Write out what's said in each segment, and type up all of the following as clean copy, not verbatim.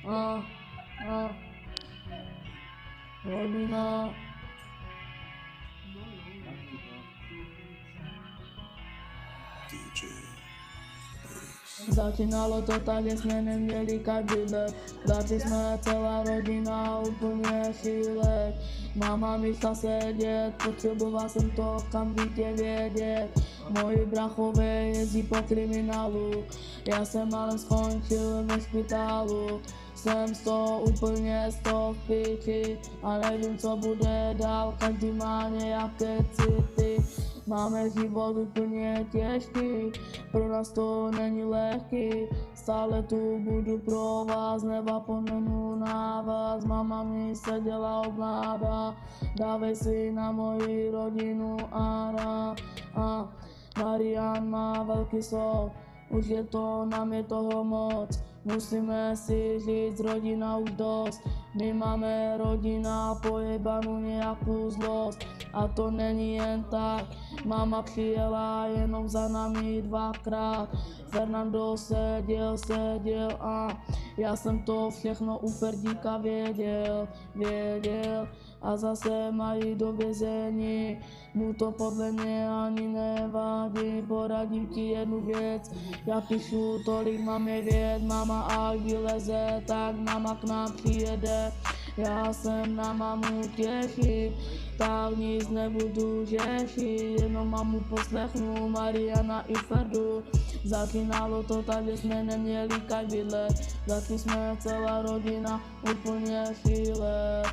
a, a, rodina. Začínalo to tak, že jsme neměli každý let. Začali jsme celá rodina úplně šílet. Máma mi šla sedět, potřeboval jsem to okamžitě vědět. Moji brachové jezdí po kriminálu, já jsem ale skončil ve špitálu. Jsem z toho úplně v píči a nevím, co bude dál, každý má nějaké city. Máme život úplně těžký, pro nás to není lehký. Stále tu budu pro vás, nezapomenu na vás. Mama mi seděla obláda, dávej si na moji rodinu a Marian má velký sok, už je to na mě toho moc. Musíme si říct, rodina už dost. My máme rodina pojebanou nějakou zlost. A to není jen tak, mama přijela jenom za nami dvakrát. Fernando seděl a já jsem to všechno u Ferdíka věděl. A zase mají do vězení, mu to podle mě ani nevadí. Poradím ti jednu věc, já píšu tolik mamě věd. Mama až vyleze, tak mama k nám přijede. Já jsem na mamu těšit, tak nic nebudu řešit, jenom mamu poslechnu, Mariana i Ferdu. Začínalo to tak, že jsme neměli každý let, začali jsme celá rodina úplně šílet.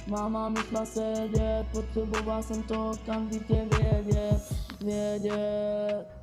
Mama mi šla sedět, potřeboval jsem to okamžitě vědět.